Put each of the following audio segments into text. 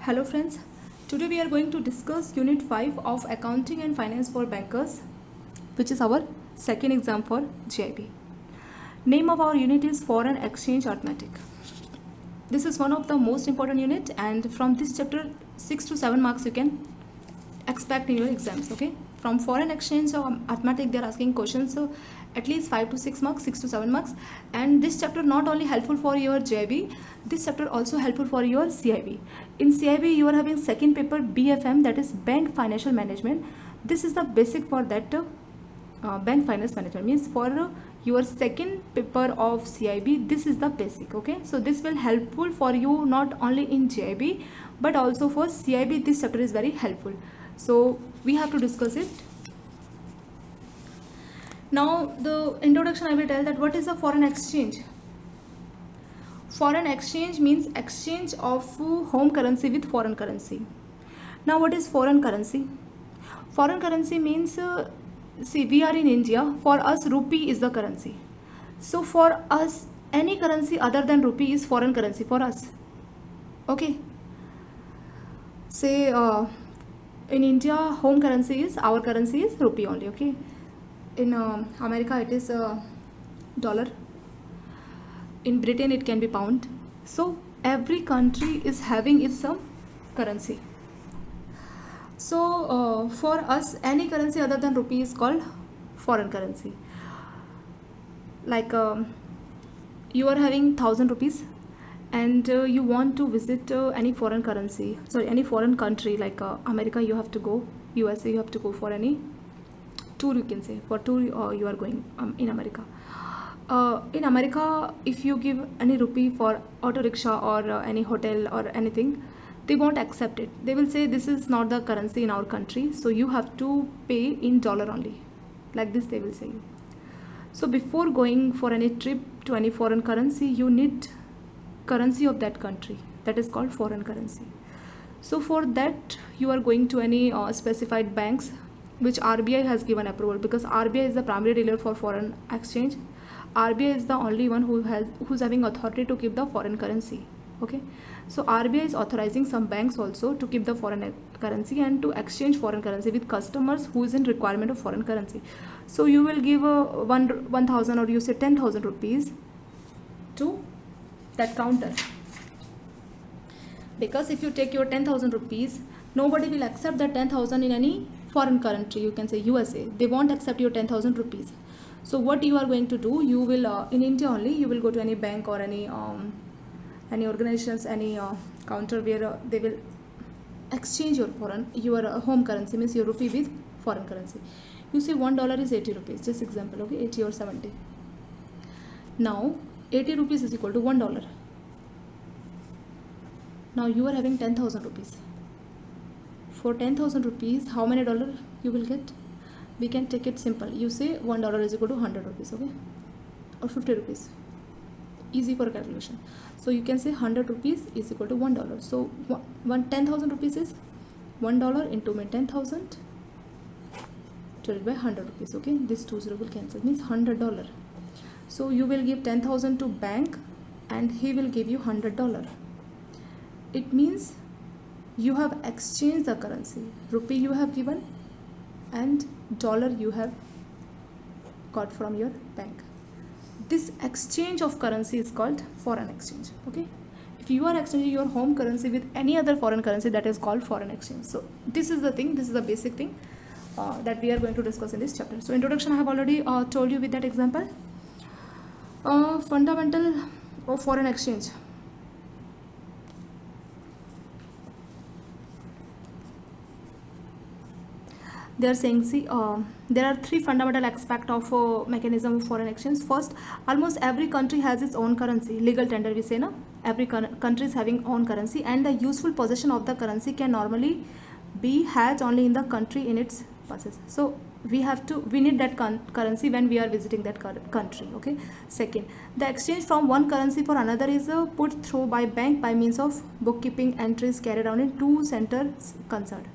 Hello friends, today we are going to discuss Unit 5 of Accounting and Finance for Bankers, which is our second exam for GIB. Name of our unit is Foreign Exchange Arithmetic. This is one of the most important unit, and from this chapter 6 to 7 marks you can expect in your exams. Okay, from foreign exchange arithmetic they are asking questions, so at least 5 to 6 marks, 6 to 7 marks. And this chapter not only helpful for your JIB, this chapter also helpful for your CIB. In CIB you are having second paper BFM, that is Bank Financial Management. This is the basic for that bank finance management, means for your second paper of CIB this is the basic. Okay, so this will helpful for you not only in JIB but also for CIB. This chapter is very helpful, so we have to discuss it. Now the introduction I will tell that what is a foreign exchange. Foreign exchange means exchange of home currency with foreign currency. Now what is foreign currency? Foreign currency means see, we are in India, for us rupee is the currency. So for us any currency other than rupee is foreign currency for us. Okay, say in India home currency is, our currency is rupee only. Okay, in America it is dollar, in Britain it can be pound. So every country is having its currency. So for us any currency other than rupee is called foreign currency. Like you are having 1000 rupees and you want to visit any foreign currency, sorry, any foreign country, like America you have to go, USA you have to go for any tour, you can say for tour you are going in America. In America if you give any rupee for auto rickshaw or any hotel or anything, they won't accept it. They will say this is not the currency in our country, so you have to pay in dollar only, like this they will say. So before going for any trip to any foreign currency, you need currency of that country, that is called foreign currency. So for that you are going to any specified banks which RBI has given approval, because RBI is the primary dealer for foreign exchange. RBI is the only one who's having authority to keep the foreign currency. Okay, so RBI is authorizing some banks also to keep the foreign currency and to exchange foreign currency with customers who is in requirement of foreign currency. So you will give 1000 or you say 10,000 rupees to that counter, because if you take your 10,000 rupees, nobody will accept that 10,000 in any foreign country, you can say USA, they won't accept your 10,000 rupees. So what you are going to do, you will in India only you will go to any bank or any organizations, any counter where they will exchange your home currency, means your rupee with foreign currency. You say $1 is 80 rupees, just example. Okay, 80 or 70. Now 80 rupees is equal to $1. Now you are having 10,000 rupees. For 10,000 rupees, how many dollars you will get? We can take it simple. You say $1 is equal to 100 rupees, okay, or 50 rupees. Easy for calculation. So you can say 100 rupees is equal to $1. So 10,000 rupees is $1 into 10,000 divided by 100 rupees. Okay, this 20 will cancel, means $100. So you will give 10,000 to bank and he will give you $100. It means you have exchanged the currency. Rupee you have given and dollar you have got from your bank. This exchange of currency is called foreign exchange. Okay, if you are exchanging your home currency with any other foreign currency, that is called foreign exchange. So this is the thing, this is the basic thing that we are going to discuss in this chapter. So introduction I have already told you with that example. Fundamental of foreign exchange. They are saying, see, there are three fundamental aspects of mechanism of foreign exchange. First, almost every country has its own currency. Legal tender we say, na? Every country is having own currency, and the useful possession of the currency can normally be had only in the country in its passes. So we need that currency when we are visiting that country. Okay. Second, the exchange from one currency for another is put through by bank by means of bookkeeping entries carried out in two centers concerned.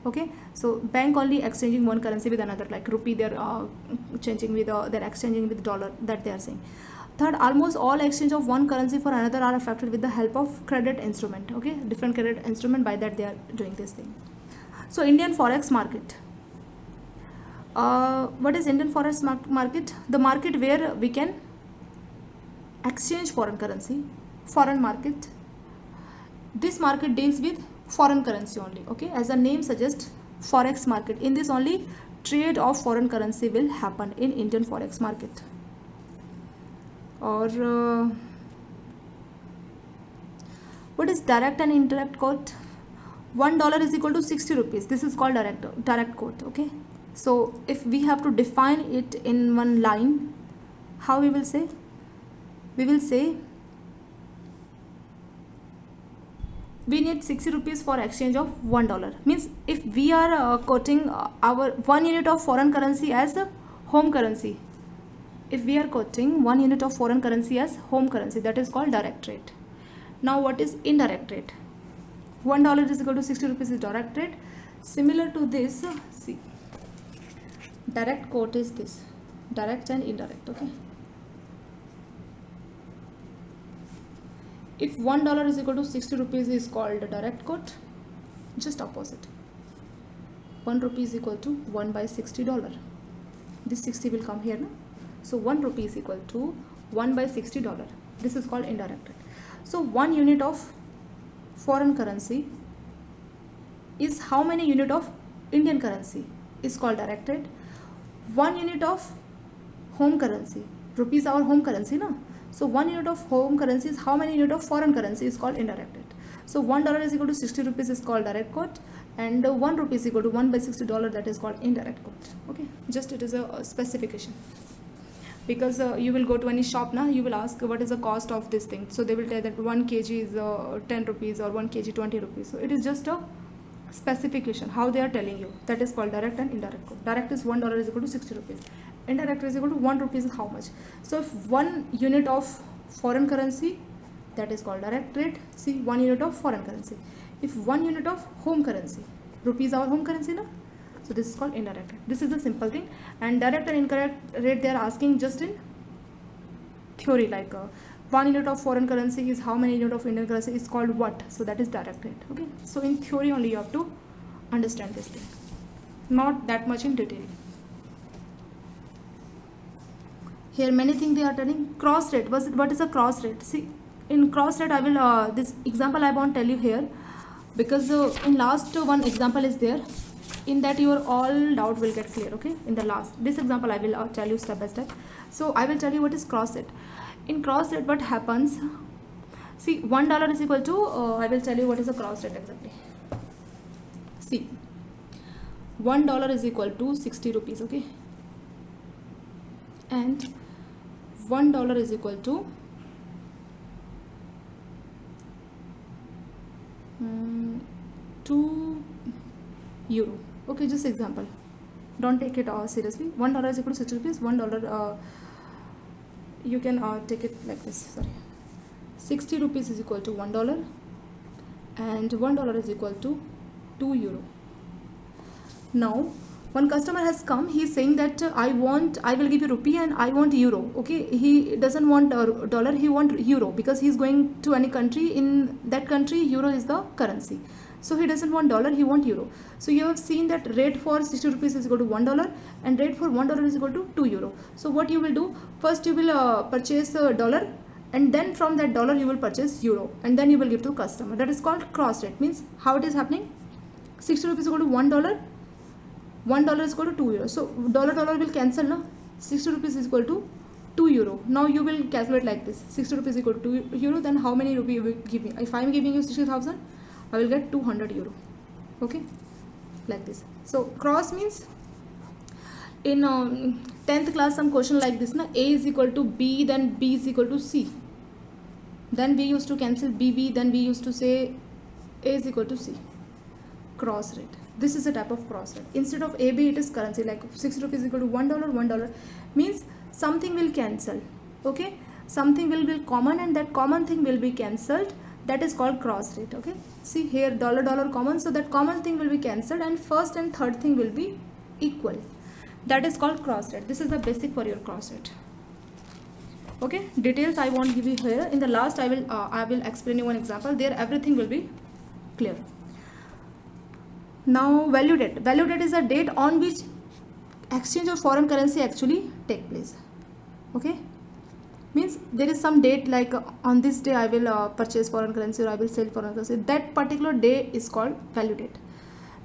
Okay, so bank only exchanging one currency with another, like rupee they're changing with they're exchanging with dollar, that they are saying. Third, almost all exchange of one currency for another are affected with the help of credit instrument. Okay, different credit instrument, by that they are doing this thing. So Indian forex market. What is Indian forex market? The market where we can exchange foreign currency, foreign market. This market deals with foreign currency only. Okay, as the name suggests, forex market. In this only trade of foreign currency will happen in Indian forex market. Or what is direct and indirect quote? $1 is equal to 60 rupees. This is called direct quote. Okay, so if we have to define it in one line, how we will say? We will say we need 60 rupees for exchange of $1. Means if we are quoting our 1 unit of foreign currency as a home currency, if we are quoting 1 unit of foreign currency as home currency, that is called direct rate. Now what is indirect rate? $1 is equal to 60 rupees is direct rate. Similar to this, see, direct quote is this, direct and indirect. Okay, if $1 is equal to 60 rupees is called direct quote. Just opposite, 1 rupee is equal to 1 by $60. This 60 will come here, no? So 1 rupee is equal to 1 by $60. This is called indirect rate. So 1 unit of foreign currency is how many unit of Indian currency is called direct rate. 1 unit of home currency, rupees our home currency, no? So 1 unit of home currency is how many unit of foreign currency is called indirect rate. So $1 is equal to 60 rupees is called direct quote, and 1 rupee is equal to 1 by $60, that is called indirect quote. Okay, just it is a specification. Because you will go to any shop now, you will ask what is the cost of this thing. So they will tell that 1 kg is 10 rupees or 1 kg 20 rupees. So it is just a specification, how they are telling you. That is called direct and indirect quote. Direct is $1 is equal to 60 rupees. Indirect is equal to 1 rupees is how much. So if 1 unit of foreign currency, that is called direct rate. See, 1 unit of foreign currency. If 1 unit of home currency, rupees our home currency, no? So this is called indirect rate. This is the simple thing. And direct and indirect rate they are asking just in theory, like 1 unit of foreign currency is how many unit of Indian currency is called what. So that is direct rate. Okay, so in theory only you have to understand this thing, not that much in detail. Here many things they are telling. Cross rate, what is a cross rate? See, in cross rate I will this example I won't tell you here, because in last one example is there, in that your all doubt will get clear. Okay, in the last this example I will tell you step by step. So I will tell you what is cross rate. In cross rate what happens, see, $1 is equal to I will tell you what is a cross rate exactly. See, $1 is equal to 60 rupees. Okay, and $1 is equal to 2 euro. Okay, just example, don't take it seriously. $1 is equal to 60 rupees. $1 you can take it like this. Sorry, 60 rupees is equal to $1, and $1 is equal to 2 euro. Now one customer has come, he is saying that I will give you rupee and I want euro. Okay, he doesn't want dollar, he want euro, because he is going to any country. In that country euro is the currency, so he doesn't want dollar, he want euro. So you have seen that rate for 60 rupees is equal to $1 and rate for $1 is equal to 2 euro. So what you will do, first you will purchase dollar, and then from that dollar you will purchase euro, and then you will give to customer. That is called cross rate. Means how it is happening, 60 rupees is equal to $1, $1 is equal to 2 euro. So dollar will cancel, no? 60 rupees is equal to 2 euro. Now you will calculate like this, 60 rupees is equal to 2 euro, then how many rupee you will give me? If I am giving you 60,000, I will get 200 euro. Okay, like this. So cross means, in 10th class some question like this, na? A is equal to B, then B is equal to C, then we used to cancel BB, then we used to say A is equal to C. Cross rate, this is a type of cross rate. Instead of AB it is currency, like 60 rupees is equal to $1 means something will cancel. Okay, something will be common and that common thing will be cancelled. That is called cross rate. Okay, see here dollar common, so that common thing will be cancelled and first and third thing will be equal. That is called cross rate. This is the basic for your cross rate. Okay, details I won't give you here. In the last I will explain you one example. There everything will be clear. Now value date. Value date is a date on which exchange of foreign currency actually take place. Okay, means there is some date like on this day I will purchase foreign currency or I will sell foreign currency. That particular day is called value date.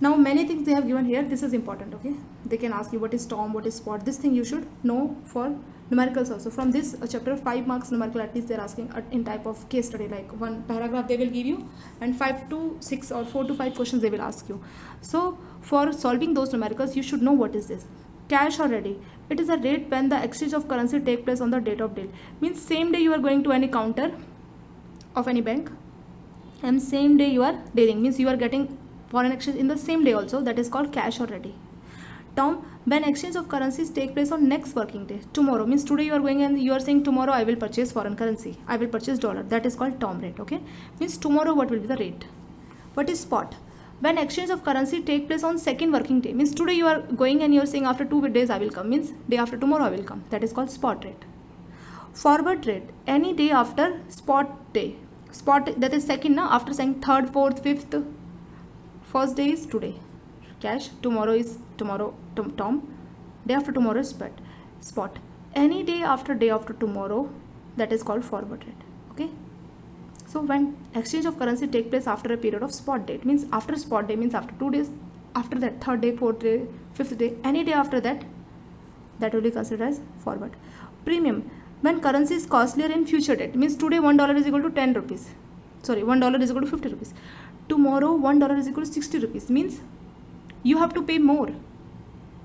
Now many things they have given here. This is important. Okay, they can ask you what is TOM, what is spot. This thing you should know for numericals also. From this chapter 5 marks numerical at least they are asking in type of case study, like one paragraph they will give you and 5 to 6 or 4 to 5 questions they will ask you. So for solving those numericals you should know what is this. Cash or ready. It is a rate when the exchange of currency take place on the date of deal. Means same day you are going to any counter of any bank and same day you are dealing. Means you are getting foreign exchange in the same day also. That is called cash or ready. Term, when exchange of currencies take place on next working day. Tomorrow means today you are going and you are saying tomorrow I will purchase foreign currency. I will purchase dollar. That is called term rate. Okay. Means tomorrow what will be the rate. What is spot? When exchange of currency take place on second working day. Means today you are going and you are saying after 2 days I will come. Means day after tomorrow I will come. That is called spot rate. Forward rate. Any day after spot day. Spot, that is second na, after saying third, fourth, fifth. First day is today. Cash. Tomorrow is tomorrow Tom. Day after tomorrow is spot. Any day after tomorrow, that is called forward rate. Okay. So when exchange of currency take place after a period of spot date, means after spot day means after 2 days, after that third day, fourth day, fifth day, any day after that, that will be considered as forward. Premium. When currency is costlier in future date, means today $1 is equal to 10 rupees. Sorry, $1 is equal to 50 rupees. Tomorrow $1 is equal to 60 rupees. Means you have to pay more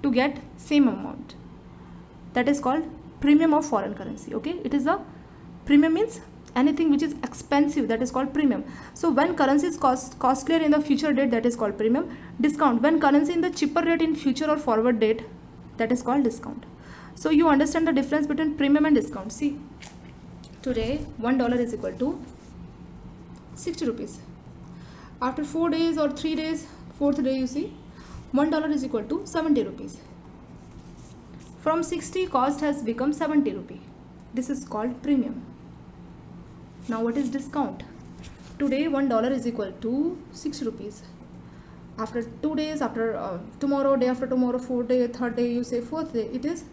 to get same amount. That is called premium of foreign currency. Okay, it is a premium means anything which is expensive, that is called premium. So when currency is costlier in the future date, that is called premium. Discount. When currency in the cheaper rate in future or forward date, that is called discount. So you understand the difference between premium and discount. See, today $1 is equal to 60 rupees. After 4 days or 3 days, fourth day you see $1 is equal to 70 rupees. From 60 cost has become 70 rupee. This is called premium. Now what is discount? Today $1 is equal to 6 rupees. After 2 days, after tomorrow, day after tomorrow, fourth day, third day, you say fourth day, it is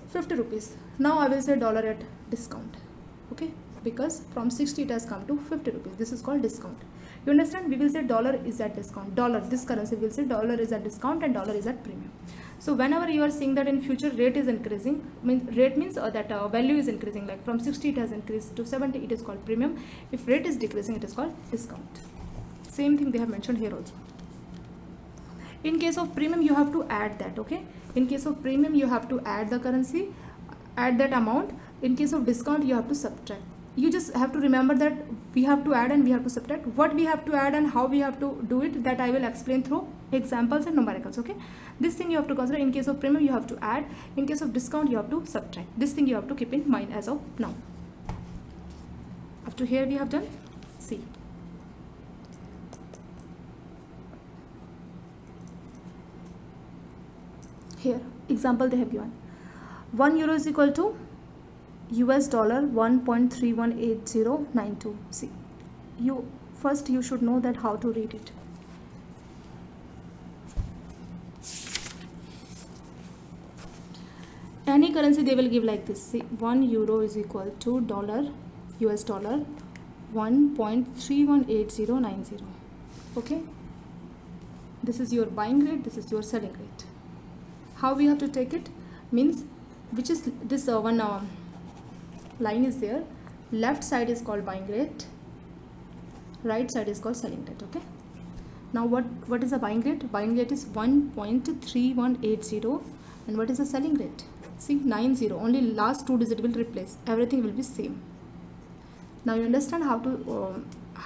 50 rupees. Now I will say dollar at discount. Okay, because from 60 it has come to 50 rupees. This is called discount. You understand? We will say dollar is at discount. Dollar, this currency, we will say dollar is at discount and dollar is at premium. So whenever you are seeing that in future rate is increasing, rate means that value is increasing, like from 60 it has increased to 70, it is called premium. If rate is decreasing, it is called discount. Same thing they have mentioned here also. In case of premium, you have to add that. Okay, in case of premium you have to add the currency, add that amount. In case of discount you have to subtract. You just have to remember that we have to add and we have to subtract. What we have to add and how we have to do it, that I will explain through examples and numericals. Okay, this thing you have to consider. In case of premium you have to add, in case of discount you have to subtract. This thing you have to keep in mind as of now. Up to here we have done. See, here example they have given. 1 euro is equal to US dollar 1.318092. See, you should know that how to read it. Any currency they will give like this. See, 1 euro is equal to US dollar 1.318090. Okay, this is your buying rate, this is your selling rate. How we have to take it means, which is this one line is there, left side is called buying rate, right side is called selling rate. Okay, now what is the buying rate? Buying rate is 1.3180 and what is the selling rate? See, 90, only last 2 digits will replace, everything will be same. Now you understand how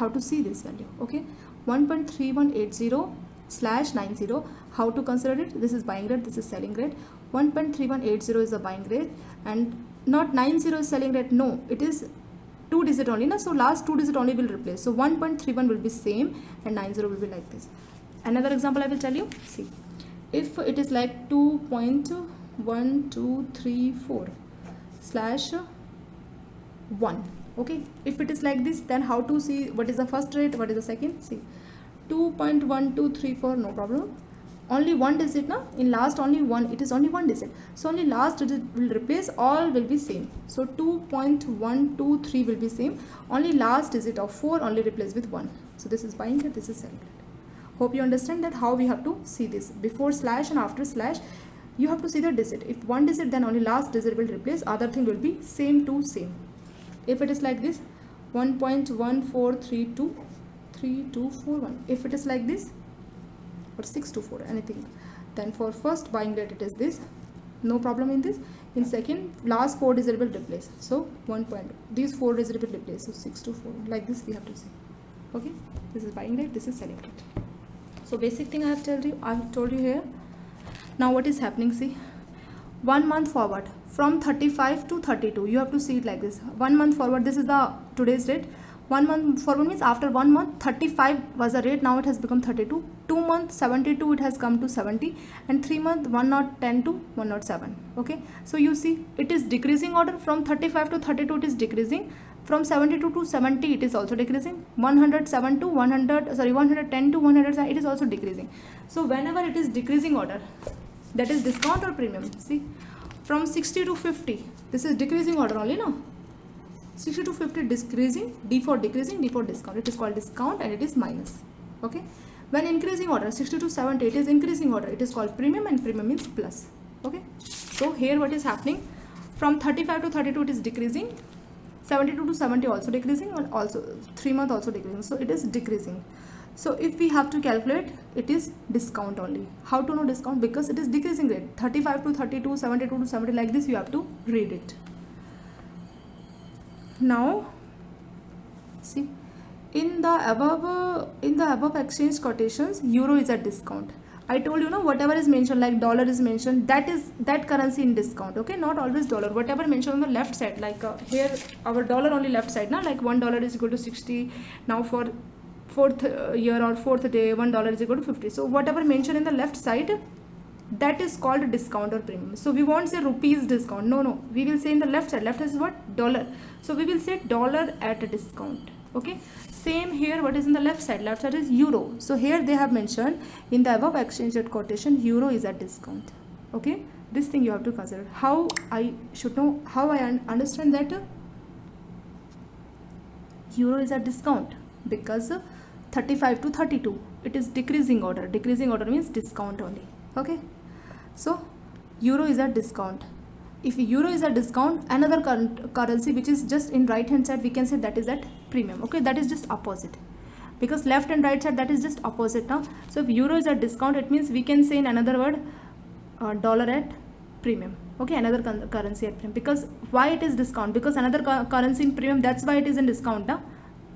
to see this value. Okay, 1.3180/90, how to consider it? This is buying rate, this is selling rate. 1.3180 is the buying rate and not 90 is selling rate. No, it is 2 digit only, so last 2 digit only will replace. So 1.31 will be same and 90 will be like this. Another example I will tell you. See, if it is like 2.1234/, 1. Okay, if it is like this, then how to see what is the first rate, what is the second? See, 2.1234, no problem. Only one digit now, in last only one, it is only one digit, so only last digit will replace, all will be same. So 2.123 will be same, only last digit of 4 only replace with 1. So this is buying rate, this is selling rate. Hope you understand that how we have to see this. Before slash and after slash, you have to see the digit. If one digit, then only last digit will replace, other thing will be same to same. If it is like this, 1.14323241, if it is like this, or 624, anything, then for first buying rate it is this, no problem in this. In second, last 4 digit will replace, so 1 point, these 4 digit will replace, so 624, like this we have to see. Okay, this is buying rate, this is selling rate. So basic thing I have told you here. Now what is happening, see, 1 month forward from 35 to 32, you have to see it like this. 1 month forward, this is the today's rate. 1 month forward means after 1 month 35 was the rate, now it has become 32. 2 months 72, it has come to 70, and 3 month 110 to 107. Okay, so you see it is decreasing order. From 35 to 32 it is decreasing, from 72 to 70 it is also decreasing, 107 to 110 to 100 it is also decreasing. So whenever it is decreasing order, that is discount or premium. See, from 60 to 50, this is decreasing order only, no? 60 to 50 decreasing, D for decreasing, D for discount, it is called discount and it is minus. Okay, when increasing order 60 to 70, it is increasing order, it is called premium, and premium means plus. Okay, so here what is happening, from 35 to 32 it is decreasing, 72 to 70 also decreasing, and also 3 month also decreasing, so it is decreasing. So if we have to calculate, it is discount only. How to know discount? Because it is decreasing rate, 35 to 32, 72 to 70, like this you have to read it. Now see, in the above exchange quotations, euro is at discount. I told you, whatever is mentioned, like dollar is mentioned, that currency in discount. Okay, not always dollar, whatever mentioned on the left side, like here our dollar only left side now, like $1 is equal to 60. Now for fourth year or fourth day, $1 is equal to 50. So whatever mentioned in the left side, that is called discount or premium. So we won't say rupees discount, no, we will say in the left side is what? Dollar. So we will say dollar at a discount. Okay, same here, what is in the left side is euro. So here they have mentioned in the above exchange rate quotation, euro is at discount. Okay, this thing you have to consider. How I should know, how I understand that euro is at discount? Because 35 to 32, it is decreasing order. Decreasing order means discount only. Okay, so euro is at discount. If euro is at discount, another currency which is just in right hand side, we can say that is at premium. Okay, that is just opposite, because left and right side, that is just opposite now. So if euro is at discount, it means we can say in another word, dollar at premium. Okay, another currency at premium. Because why it is discount? Because another currency in premium, that's why it is in discount now.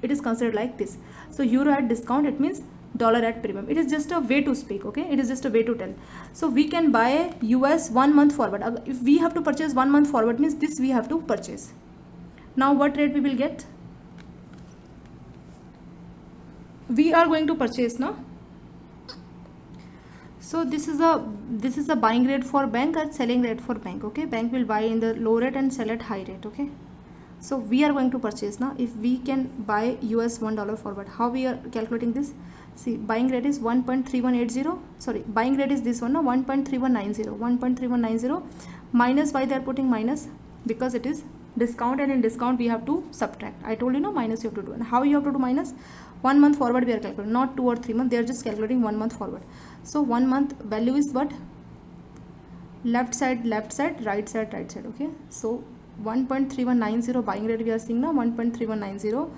It is considered like this. So euro at discount, it means dollar at premium. It is just a way to speak. Okay, it is just a way to tell. So we can buy US 1 month forward. If we have to purchase 1 month forward, means this we have to purchase. Now what rate we will get? We are going to purchase now. So this is a buying rate for bank and selling rate for bank. Okay, bank will buy in the low rate and sell at high rate. Okay, so we are going to purchase now. If we can buy US $1 forward, how we are calculating this? See, buying rate is 1.3180. Sorry, buying rate is this one now, 1.3190. 1.3190 minus, why they are putting minus? Because it is discount, and in discount we have to subtract. I told you, minus you have to do. And how you have to do minus? 1 month forward we are calculating, not 2 or 3 months. They are just calculating 1 month forward. So 1 month value is what? Left side, right side. Okay, so 1.3190 buying rate we are seeing now, 1.3190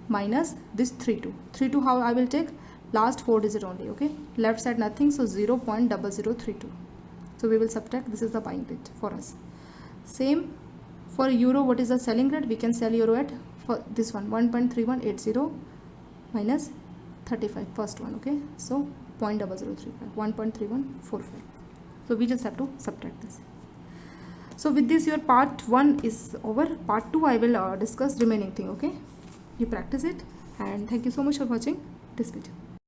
minus this 32. How I will take? Last 4 digit only. Okay, left side nothing, so 0.0032. So we will subtract. This is the buying rate for us. Same for euro. What is the selling rate? We can sell euro at, for this one, 1.3180 minus 35, first one. Okay, so 0.0035, 1.3145. So we just have to subtract this. So with this, your part 1 is over. Part 2 I will discuss remaining thing. Okay, you practice it, and thank you so much for watching this video.